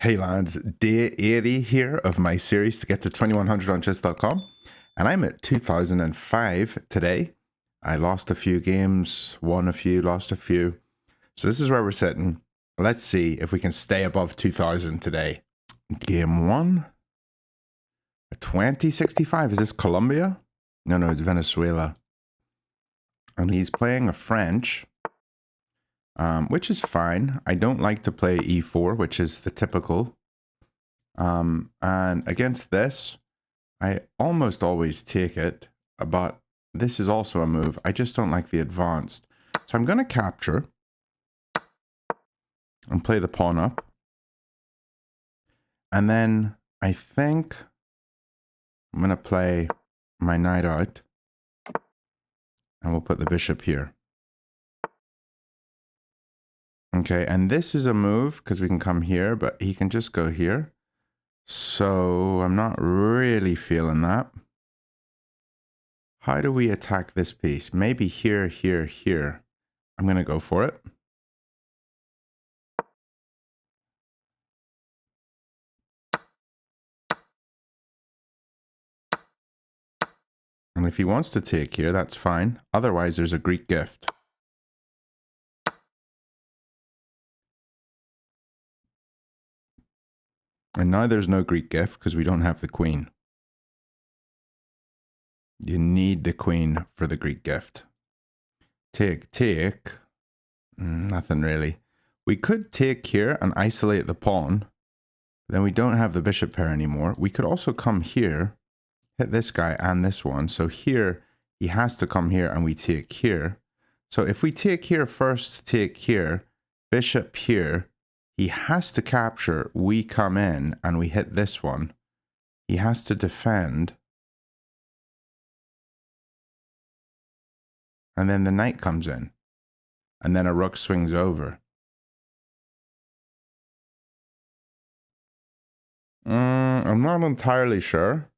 Hey lads, day 80 here of my series to get to 2100 on chess.com, and I'm at 2005 today. I lost a few games, won a few, lost a few. So this is where we're sitting. Let's see if we can stay above 2000 today. Game 1. 2065. Is this Colombia? No, it's Venezuela. And he's playing a French, which is fine. I don't like to play e4, which is the typical. And against this, I almost always take it, but this is also a move. I just don't like the advanced. So I'm going to capture and play the pawn up. And then I think I'm going to play my knight out. And we'll put the bishop here. Okay, and this is a move because we can come here, but he can just go here. So I'm not really feeling that. How do we attack this piece? Maybe here, here, here. I'm going to go for it. And if he wants to take here, that's fine. Otherwise, there's a Greek gift. And now there's no Greek gift because we don't have the queen. You need the queen for the Greek gift. Take. Nothing really. We could take here and isolate the pawn. Then we don't have the bishop pair anymore. We could also come here, hit this guy and this one. So here, he has to come here and we take here. So if we take here first, take here, bishop here, he has to capture, we come in and we hit this one. He has to defend. And then the knight comes in. And then a rook swings over. I'm not entirely sure.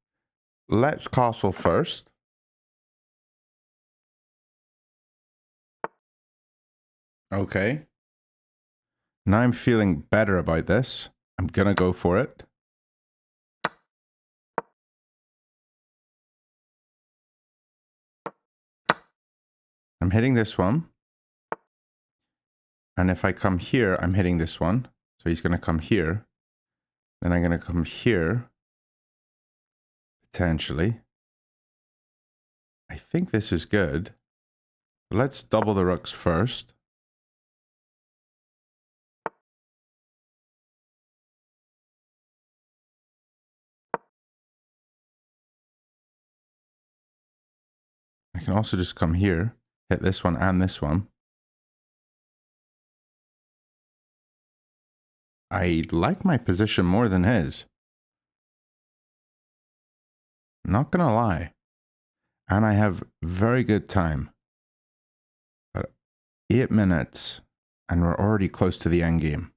Let's castle first. Okay. Now I'm feeling better about this. I'm gonna go for it. I'm hitting this one. And if I come here, I'm hitting this one. So he's gonna come here. Then I'm gonna come here. Potentially. I think this is good. Let's double the rooks first. I can also just come here, hit this one and this one. I like my position more than his. Not gonna lie. And I have very good time. But 8 minutes and we're already close to the end game.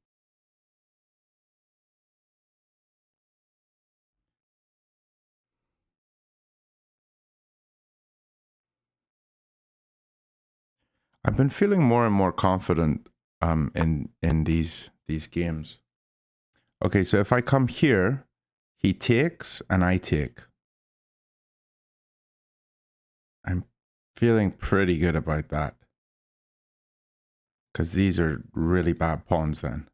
I've been feeling more and more confident in these games. Okay, so if I come here, he takes and I take. I'm feeling pretty good about that. Because these are really bad pawns then.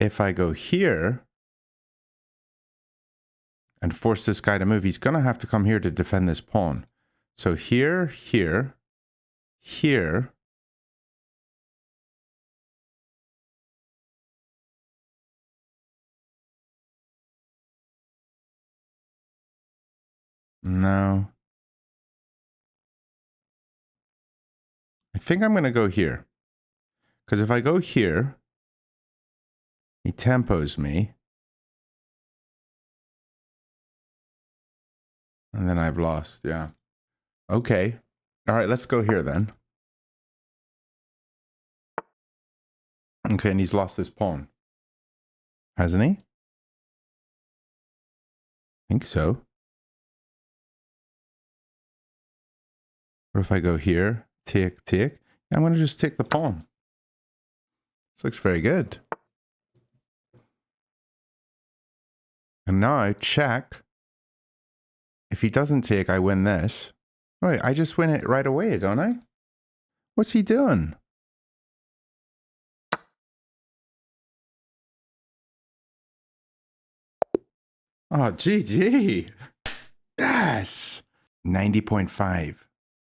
If I go here and force this guy to move, he's going to have to come here to defend this pawn. So here, here, here. No. I think I'm going to go here. Because if I go here, he tempos me. And then I've lost, yeah. Okay. All right, let's go here then. Okay, and he's lost his pawn. Hasn't he? I think so. Or if I go here, take. I'm going to just take the pawn. This looks very good. And now I check. If he doesn't take, I win this. Wait, I just win it right away, don't I? What's he doing? Oh, GG. Yes. 90.5.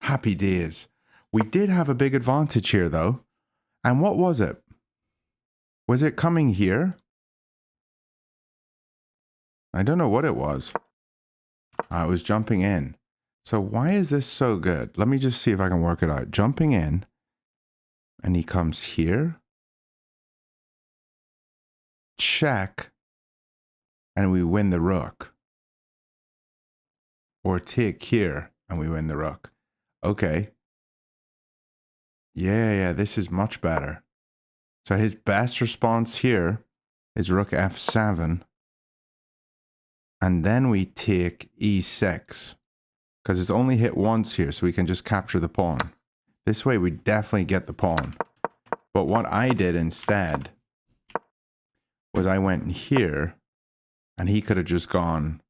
Happy days. We did have a big advantage here, though. And what was it? Was it coming here? I don't know what it was. I was jumping in. So why is this so good? Let me just see if I can work it out. Jumping in. And he comes here. Check. And we win the rook. Or take here. And we win the rook. Okay. Yeah, this is much better. So his best response here is rook f7. And then we take e6. Because it's only hit once here, so we can just capture the pawn. This way we definitely get the pawn. But what I did instead was I went here, and he could have just gone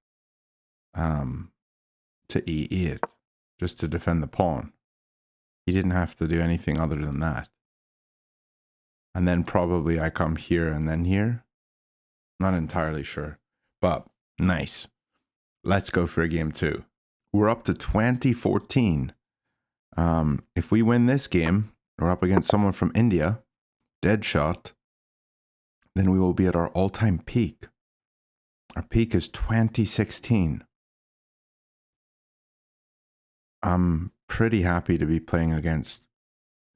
to e8 just to defend the pawn. He didn't have to do anything other than that. And then probably I come here and then here. Not entirely sure, but nice. Let's go for a game 2. We're up to 2014. If we win this game, we're up against someone from India, dead shot, then we will be at our all-time peak. Our peak is 2016. I'm pretty happy to be playing against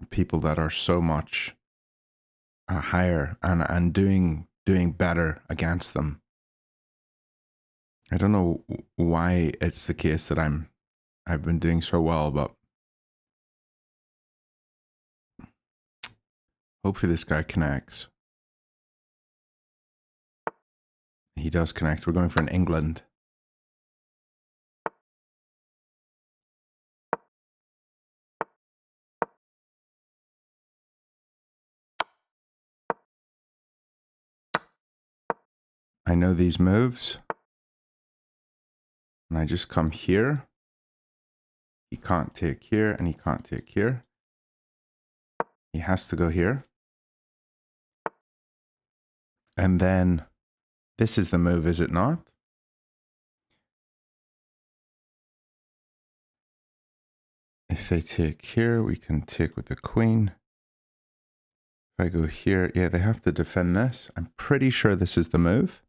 people that are so much higher and doing better against them. I don't know why it's the case that I've been doing so well, but hopefully this guy connects. He does connect. We're going for an England. I know these moves. And I just come here. He can't take here, and he can't take here. He has to go here. And then this is the move, is it not? If they take here, we can take with the queen. If I go here, yeah, they have to defend this. I'm pretty sure this is the move.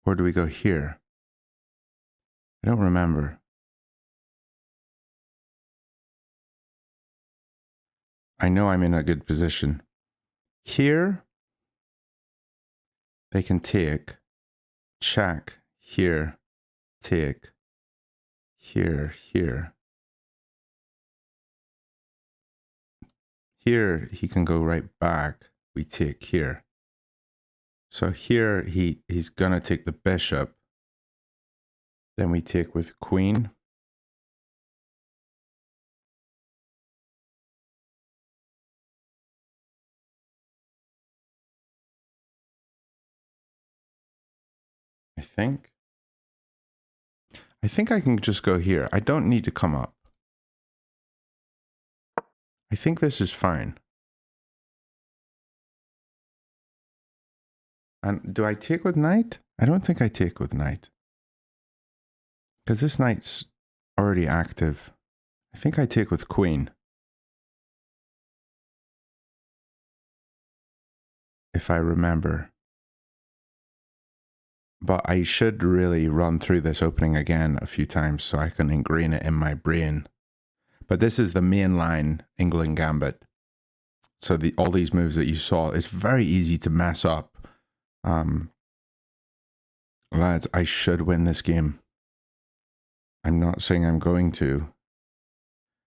Or do we go here? I don't remember. I know I'm in a good position. Here, they can take, check, here, take, here, here. Here, he can go right back. We take here. So here, he's going to take the bishop. Then we take with queen. I think I can just go here. I don't need to come up. I think this is fine. And do I take with knight? I don't think I take with knight. Because this knight's already active. I think I take with queen. If I remember. But I should really run through this opening again a few times so I can ingrain it in my brain. But this is the mainline Englund Gambit. So all these moves that you saw, it's very easy to mess up. Lads, I should win this game. I'm not saying I'm going to.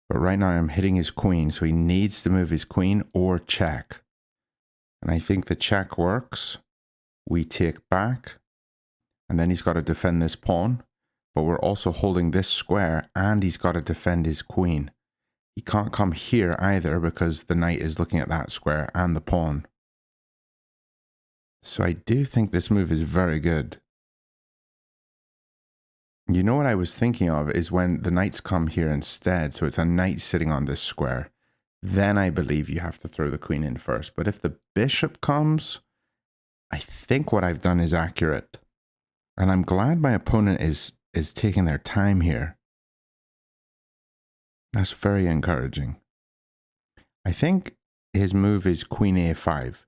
But right now I'm hitting his queen, so he needs to move his queen or check. And I think the check works. We take back. And then he's got to defend this pawn. But we're also holding this square, and he's got to defend his queen. He can't come here either because the knight is looking at that square and the pawn. So I do think this move is very good. You know what I was thinking of is when the knights come here instead, so it's a knight sitting on this square, then I believe you have to throw the queen in first. But if the bishop comes, I think what I've done is accurate. And I'm glad my opponent is taking their time here. That's very encouraging. I think his move is queen a5.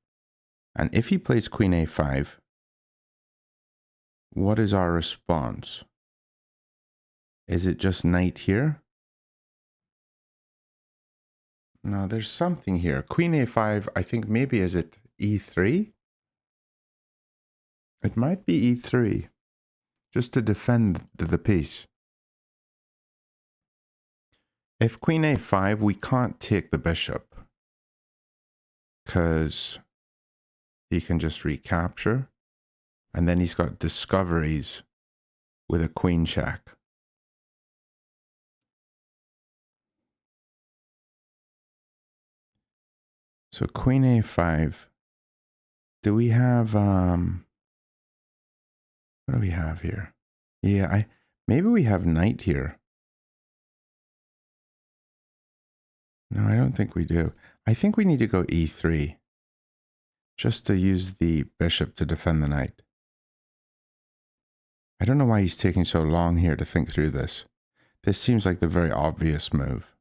And if he plays queen a5, what is our response? Is it just knight here? No, there's something here. Queen a5, I think maybe is it e3? It might be e3, just to defend the piece. If queen a5, we can't take the bishop, because he can just recapture, and then he's got discoveries with a queen check. So queen a5. Do we have what do we have here? Yeah, maybe we have knight here. No, I don't think we do. I think we need to go e3 just to use the bishop to defend the knight. I don't know why he's taking so long here to think through this. This seems like the very obvious move.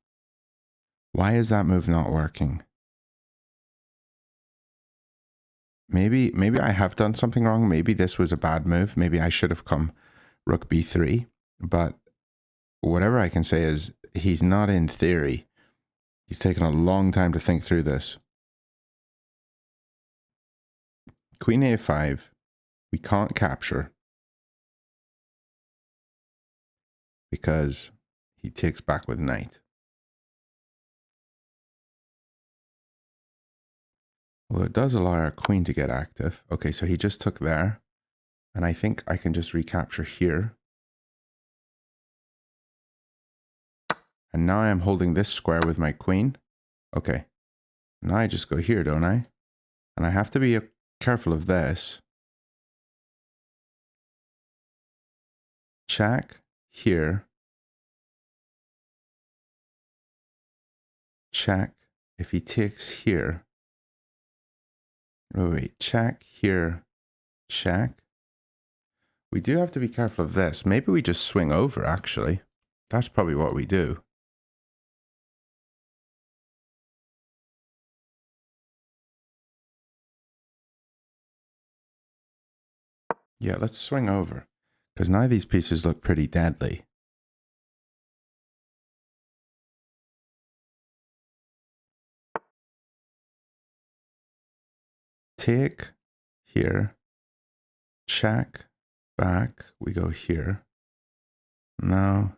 Why is that move not working? Maybe I have done something wrong. Maybe this was a bad move. Maybe I should have come rook b3. But whatever I can say is he's not in theory. He's taken a long time to think through this. Queen a5. We can't capture because he takes back with knight. Although it does allow our queen to get active. Okay, so he just took there. And I think I can just recapture here. And now I am holding this square with my queen. Okay. Now I just go here, don't I? And I have to be careful of this. Check here. Check if he takes here. Oh, wait, check here. Check. We do have to be careful of this. Maybe we just swing over, actually. That's probably what we do. Yeah, let's swing over. Because now these pieces look pretty deadly. Take here. Check. Back. We go here. Now.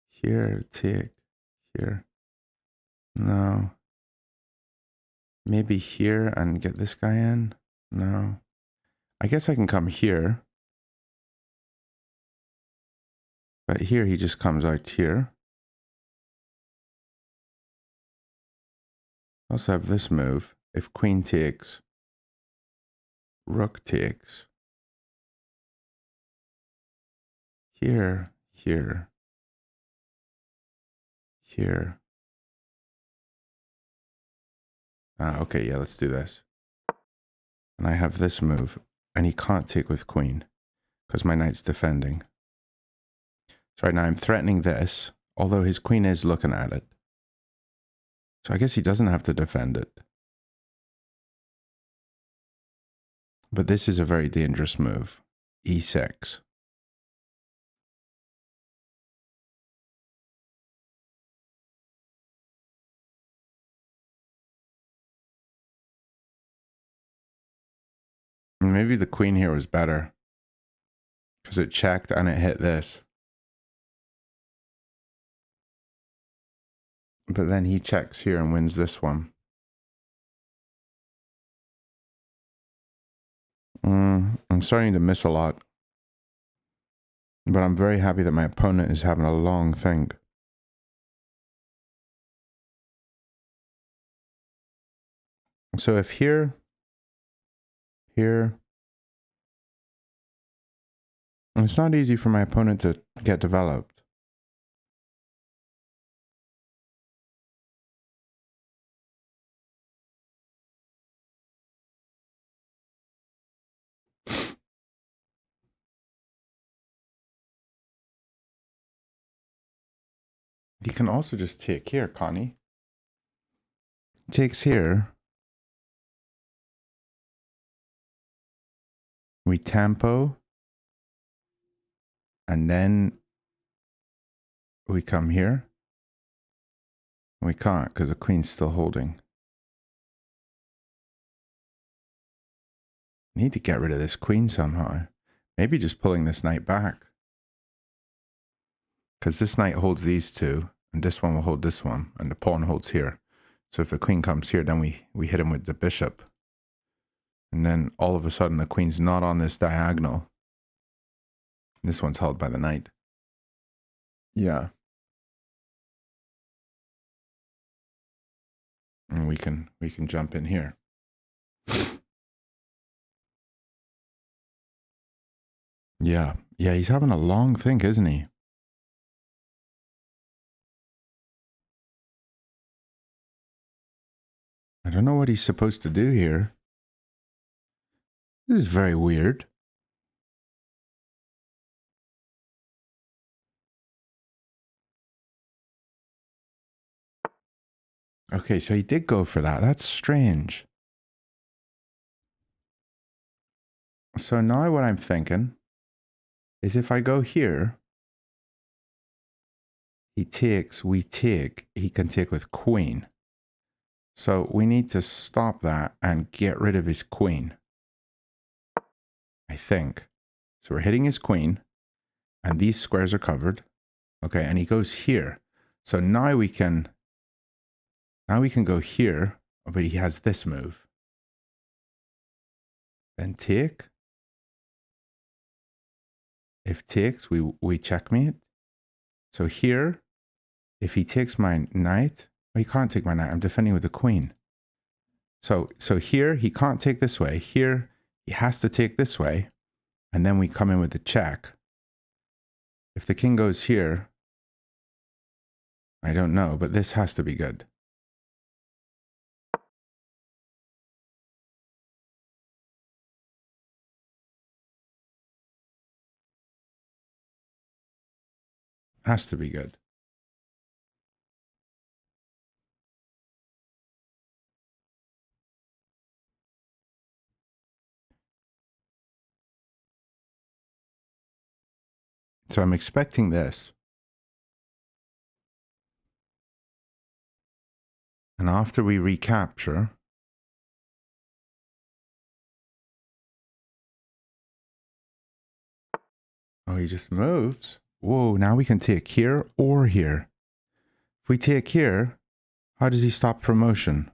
Here. Take. Here. No. Maybe here and get this guy in? No. I guess I can come here. But here he just comes out here. I also have this move. If queen takes, rook takes. Here, here, here. Okay, yeah, let's do this. And I have this move, and he can't take with queen, because my knight's defending. So right now I'm threatening this, although his queen is looking at it. So I guess he doesn't have to defend it. But this is a very dangerous move. E6. Maybe the queen here was better. Because it checked and it hit this. But then he checks here and wins this one. I'm starting to miss a lot. But I'm very happy that my opponent is having a long think. So if here, it's not easy for my opponent to get developed. He can also just take here, Connie. Takes here. We tempo. And then we come here. We can't because the queen's still holding. Need to get rid of this queen somehow. Maybe just pulling this knight back. Because this knight holds these two, and this one will hold this one, and the pawn holds here. So if the queen comes here, then we hit him with the bishop. And then all of a sudden the queen's not on this diagonal. This one's held by the knight. Yeah. And we can jump in here. Yeah. Yeah, he's having a long think, isn't he? I don't know what he's supposed to do here. This is very weird. Okay, so he did go for that. That's strange. So now what I'm thinking is if I go here, he takes, we take, he can take with queen. So we need to stop that and get rid of his queen. I think. So we're hitting his queen, and these squares are covered. Okay, and he goes here. So now we can go here, but he has this move. Then take. If takes, we checkmate. So here, if he takes my knight, well, he can't take my knight. I'm defending with the queen. So here, he can't take this way. Here, he has to take this way. And then we come in with the check. If the king goes here, I don't know, but this has to be good. Has to be good. So I'm expecting this. And after we recapture, oh, he just moves. Whoa, now we can take here or here. If we take here, how does he stop promotion?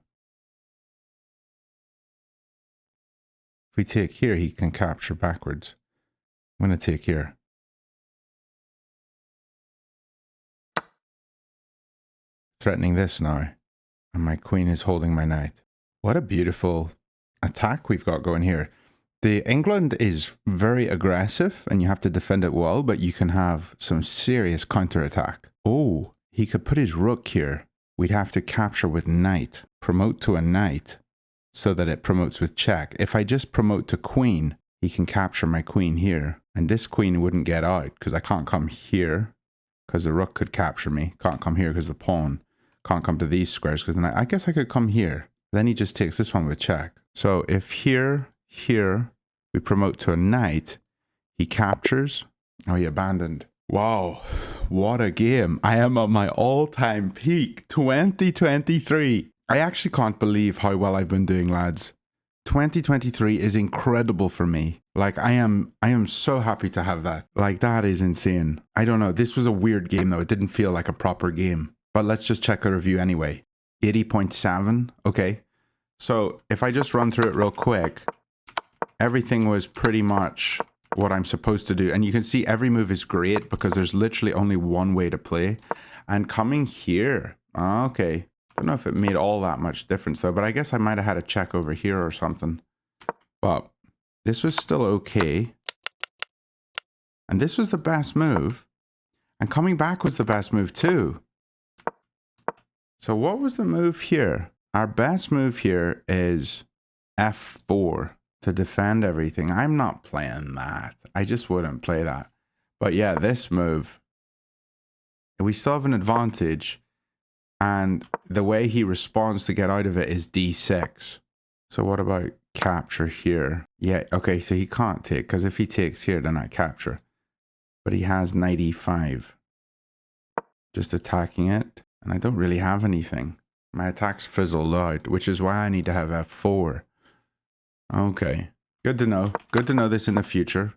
If we take here, he can capture backwards. I'm going to take here. Threatening this now. And my queen is holding my knight. What a beautiful attack we've got going here. The England is very aggressive and you have to defend it well, but you can have some serious counterattack. Oh, he could put his rook here. We'd have to capture with knight. Promote to a knight so that it promotes with check. If I just promote to queen, he can capture my queen here. And this queen wouldn't get out because I can't come here because the rook could capture me. Can't come here because the pawn. Can't come to these squares because then I guess I could come here. Then he just takes this one with check. So if here, we promote to a knight, he captures. Oh, he abandoned. Wow, what a game. I am at my all-time peak, 2023. I actually can't believe how well I've been doing, lads. 2023 is incredible for me. Like, I am so happy to have that. Like, that is insane. I don't know. This was a weird game, though. It didn't feel like a proper game. But let's just check the review anyway. 80.7. Okay. So if I just run through it real quick, everything was pretty much what I'm supposed to do. And you can see every move is great because there's literally only one way to play. And coming here. Okay. don't know if it made all that much difference though, but I guess I might have had a check over here or something. But this was still okay. And this was the best move. And coming back was the best move too. So what was the move here? Our best move here is F4 to defend everything. I'm not playing that. I just wouldn't play that. But yeah, this move, we still have an advantage. And the way he responds to get out of it is D6. So what about capture here? Yeah, okay, so he can't take, because if he takes here, then I capture. But he has knight e5. Just attacking it. And I don't really have anything. My attacks fizzled out, which is why I need to have F4. Okay, good to know. Good to know this in the future.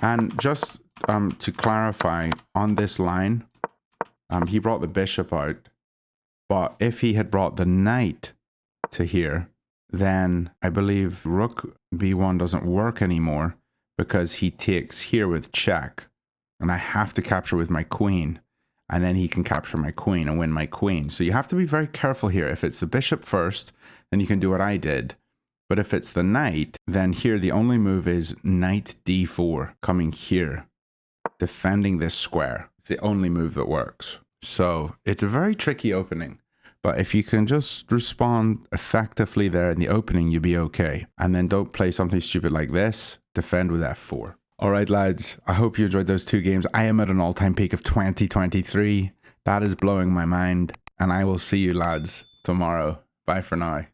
And just to clarify, on this line, he brought the bishop out. But if he had brought the knight to here, then I believe rook b1 doesn't work anymore because he takes here with check. And I have to capture with my queen. And then he can capture my queen and win my queen. So you have to be very careful here. If it's the bishop first, then you can do what I did. But if it's the knight, then here the only move is knight d4 coming here, defending this square. It's the only move that works. So it's a very tricky opening. But if you can just respond effectively there in the opening, you'll be okay. And then don't play something stupid like this. Defend with f4. All right, lads, I hope you enjoyed those two games. I am at an all-time peak of 2023. That is blowing my mind. And I will see you, lads, tomorrow. Bye for now.